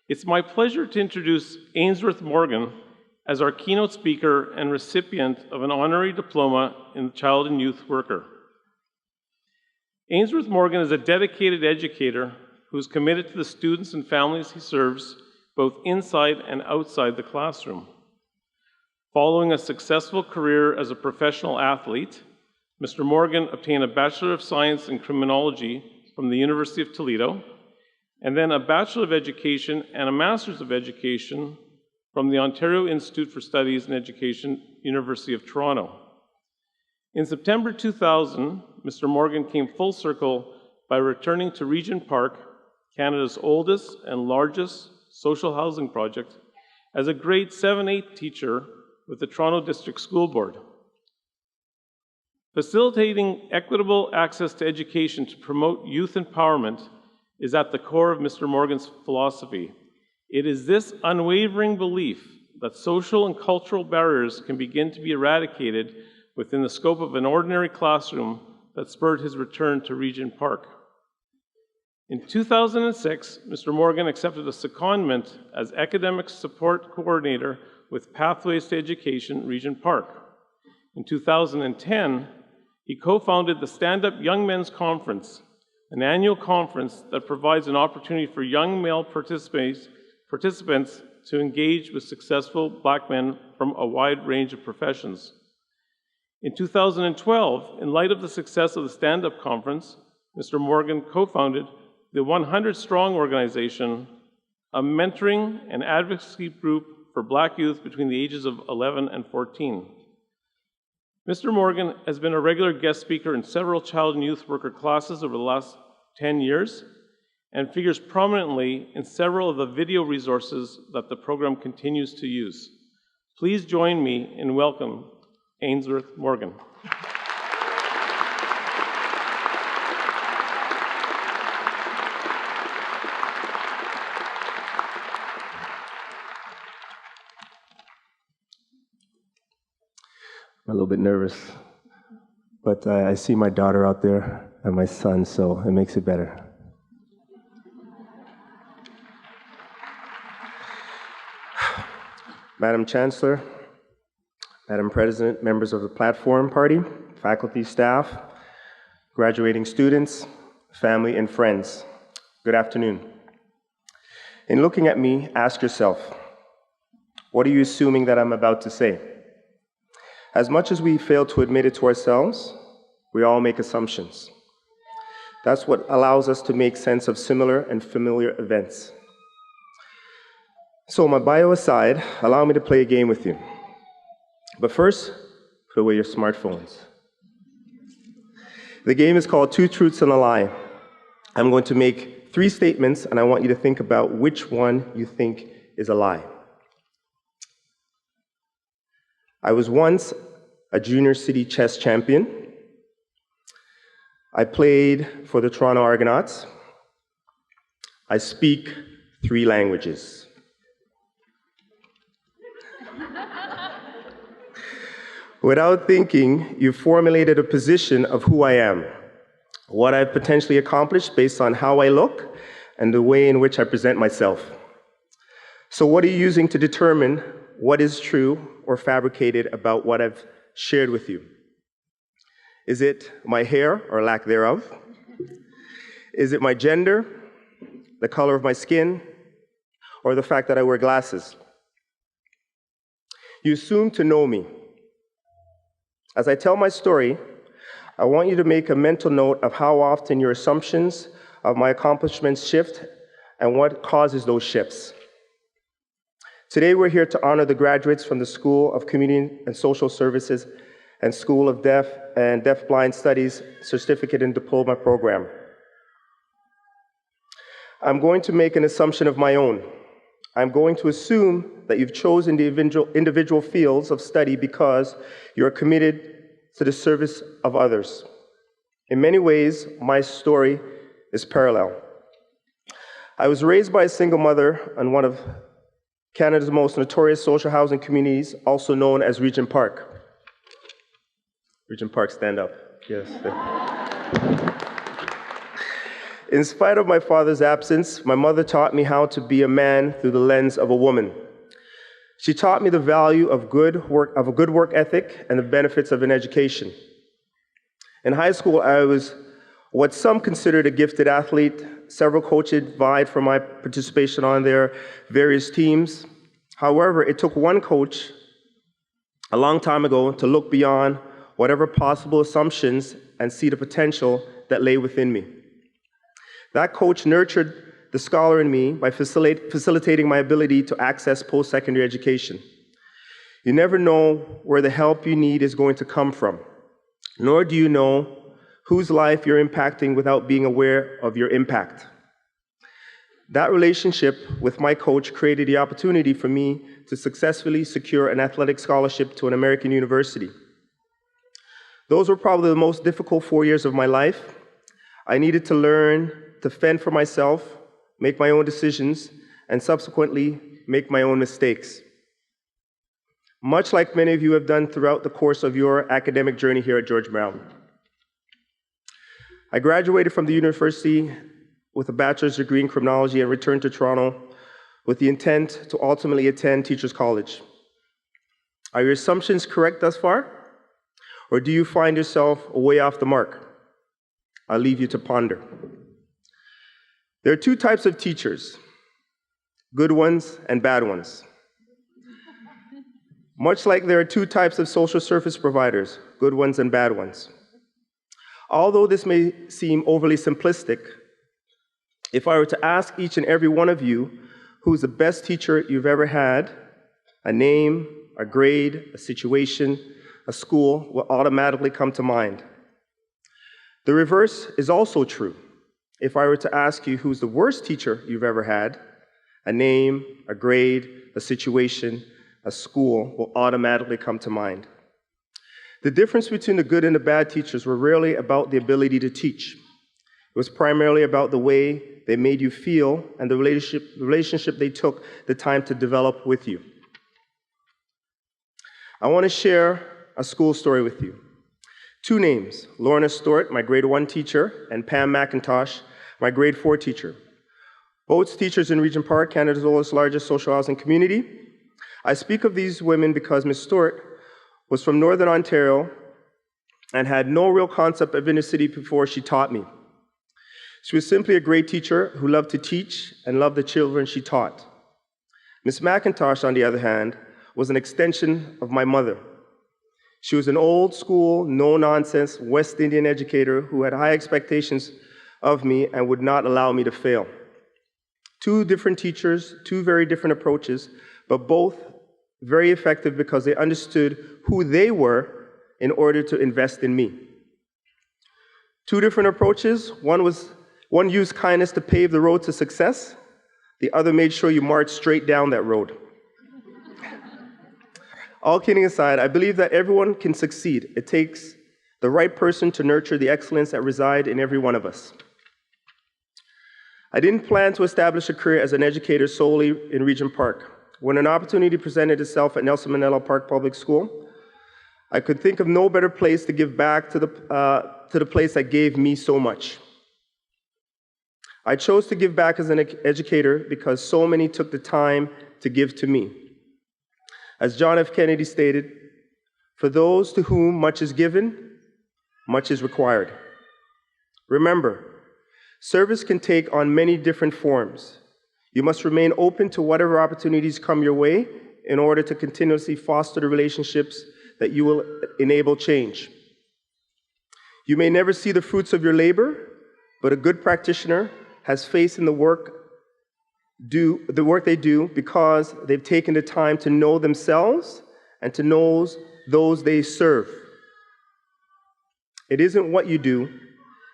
It's my pleasure to introduce Ainsworth Morgan as our keynote speaker and recipient of an honorary diploma in Child and Youth Worker. Ainsworth Morgan is a dedicated educator who is committed to the students and families he serves, both inside and outside the classroom. Following a successful career as a professional athlete, Mr. Morgan obtained a Bachelor of Science in Criminology from the University of Toledo, and then a Bachelor of Education and a Master's of Education from the Ontario Institute for Studies in Education, University of Toronto. In September 2000, Mr. Morgan came full circle by returning to Regent Park, Canada's oldest and largest social housing project, as a grade 7-8 teacher with the Toronto District School Board. Facilitating equitable access to education to promote youth empowerment is at the core of Mr. Morgan's philosophy. It is this unwavering belief that social and cultural barriers can begin to be eradicated within the scope of an ordinary classroom that spurred his return to Regent Park. In 2006, Mr. Morgan accepted a secondment as Academic Support Coordinator with Pathways to Education, Regent Park. In 2010, he co-founded the Stand Up Young Men's Conference, an annual conference that provides an opportunity for young male participants to engage with successful Black men from a wide range of professions. In 2012, in light of the success of the Stand Up Conference, Mr. Morgan co-founded the 100 Strong organization, a mentoring and advocacy group for Black youth between the ages of 11 and 14. Mr. Morgan has been a regular guest speaker in several child and youth worker classes over the last 10 years and figures prominently in several of the video resources that the program continues to use. Please join me in welcoming Ainsworth Morgan. I'm a little bit nervous, but I see my daughter out there and my son, so it makes it better. Madam Chancellor, Madam President, members of the platform party, faculty, staff, graduating students, family, and friends, good afternoon. In looking at me, ask yourself, what are you assuming that I'm about to say? As much as we fail to admit it to ourselves, we all make assumptions. That's what allows us to make sense of similar and familiar events. So my bio aside, allow me to play a game with you. But first, put away your smartphones. The game is called Two Truths and a Lie. I'm going to make 3 statements, and I want you to think about which one you think is a lie. I was once a junior city chess champion. I played for the Toronto Argonauts. I speak 3 languages. Without thinking, you've formulated a position of who I am, what I've potentially accomplished based on how I look and the way in which I present myself. So what are you using to determine what is true or fabricated about what I've shared with you? Is it my hair or lack thereof? Is it my gender, the color of my skin, or the fact that I wear glasses? You assume to know me. As I tell my story, I want you to make a mental note of how often your assumptions of my accomplishments shift and what causes those shifts. Today, we're here to honor the graduates from the School of Community and Social Services and School of Deaf and Deafblind Studies Certificate and Diploma program. I'm going to make an assumption of my own. I'm going to assume that you've chosen the individual fields of study because you're committed to the service of others. In many ways, my story is parallel. I was raised by a single mother in one of Canada's most notorious social housing communities, also known as Regent Park. Regent Park, stand up. Yes. In spite of my father's absence, my mother taught me how to be a man through the lens of a woman. She taught me the value of a good work ethic and the benefits of an education. In high school, I was what some considered a gifted athlete. Several coaches vied for my participation on their various teams. However, it took one coach a long time ago to look beyond whatever possible assumptions and see the potential that lay within me. That coach nurtured the scholar in me by facilitating my ability to access post-secondary education. You never know where the help you need is going to come from, nor do you know whose life you're impacting without being aware of your impact. That relationship with my coach created the opportunity for me to successfully secure an athletic scholarship to an American university. Those were probably the most difficult 4 years of my life. I needed to learn to fend for myself, make my own decisions, and subsequently make my own mistakes. Much like many of you have done throughout the course of your academic journey here at George Brown. I graduated from the university with a bachelor's degree in criminology and returned to Toronto with the intent to ultimately attend Teachers College. Are your assumptions correct thus far? Or do you find yourself way off the mark? I'll leave you to ponder. There are two types of teachers, good ones and bad ones. Much like there are two types of social service providers, good ones and bad ones. Although this may seem overly simplistic, if I were to ask each and every one of you who's the best teacher you've ever had, a name, a grade, a situation, a school will automatically come to mind. The reverse is also true. If I were to ask you who's the worst teacher you've ever had, a name, a grade, a situation, a school will automatically come to mind. The difference between the good and the bad teachers were rarely about the ability to teach. It was primarily about the way they made you feel and the relationship they took the time to develop with you. I want to share a school story with you. Two names, Lorna Stewart, my grade 1 teacher, and Pam McIntosh, my grade 4 teacher. Both teachers in Regent Park, Canada's largest social housing community. I speak of these women because Ms. Stewart was from Northern Ontario and had no real concept of inner city before she taught me. She was simply a great teacher who loved to teach and loved the children she taught. Ms. McIntosh, on the other hand, was an extension of my mother. She was an old school, no-nonsense West Indian educator who had high expectations of me and would not allow me to fail. Two different teachers, two very different approaches, but both very effective because they understood who they were in order to invest in me. Two different approaches. One used kindness to pave the road to success. The other made sure you marched straight down that road. All kidding aside, I believe that everyone can succeed. It takes the right person to nurture the excellence that reside in every one of us. I didn't plan to establish a career as an educator solely in Regent Park. When an opportunity presented itself at Nelson Mandela Park Public School, I could think of no better place to give back to the place that gave me so much. I chose to give back as an educator because so many took the time to give to me. As John F. Kennedy stated, for those to whom much is given, much is required. Remember, service can take on many different forms. You must remain open to whatever opportunities come your way in order to continuously foster the relationships that you will enable change. You may never see the fruits of your labor, but a good practitioner has faith in the work they do because they've taken the time to know themselves and to know those they serve. It isn't what you do,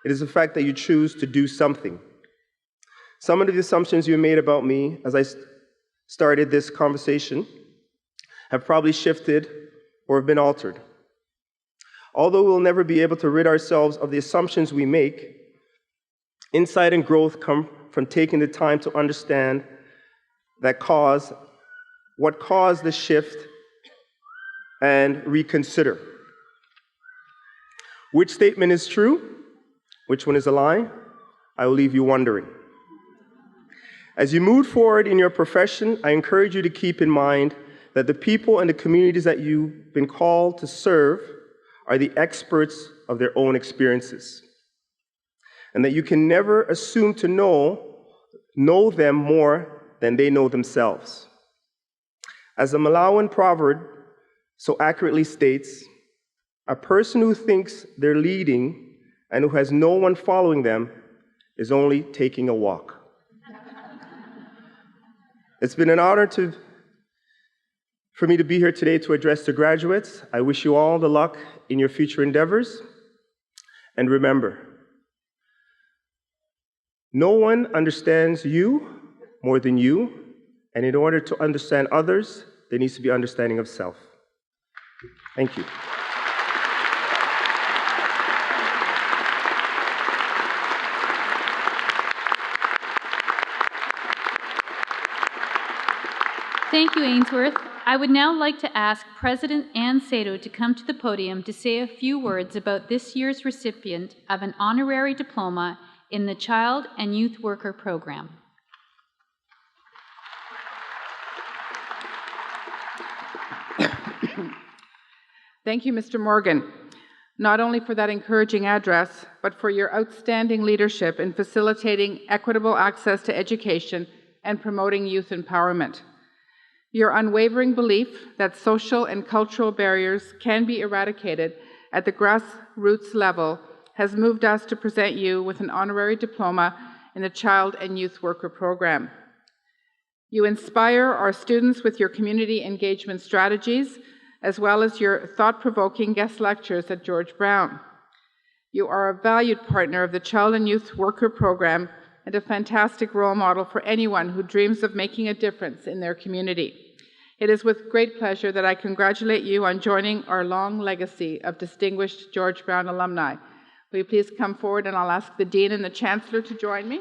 it is the fact that you choose to do something. Some of the assumptions you made about me as I started this conversation have probably shifted or have been altered. Although we'll never be able to rid ourselves of the assumptions we make, insight and growth come from taking the time to understand what caused the shift and reconsider. Which statement is true? Which one is a lie? I will leave you wondering. As you move forward in your profession, I encourage you to keep in mind that the people and the communities that you've been called to serve are the experts of their own experiences, and that you can never assume to know them more than they know themselves. As the Malawian proverb so accurately states, a person who thinks they're leading and who has no one following them is only taking a walk. It's been an honor for me to be here today to address the graduates. I wish you all the luck in your future endeavors. And remember, no one understands you more than you, and in order to understand others, there needs to be understanding of self. Thank you. Thank you, Ainsworth. I would now like to ask President Ann Sato to come to the podium to say a few words about this year's recipient of an honorary diploma in the Child and Youth Worker Program. Thank you, Mr. Morgan, not only for that encouraging address, but for your outstanding leadership in facilitating equitable access to education and promoting youth empowerment. Your unwavering belief that social and cultural barriers can be eradicated at the grassroots level has moved us to present you with an honorary diploma in the Child and Youth Worker Program. You inspire our students with your community engagement strategies, as well as your thought-provoking guest lectures at George Brown. You are a valued partner of the Child and Youth Worker Program and a fantastic role model for anyone who dreams of making a difference in their community. It is with great pleasure that I congratulate you on joining our long legacy of distinguished George Brown alumni. Will you please come forward, and I'll ask the Dean and the Chancellor to join me.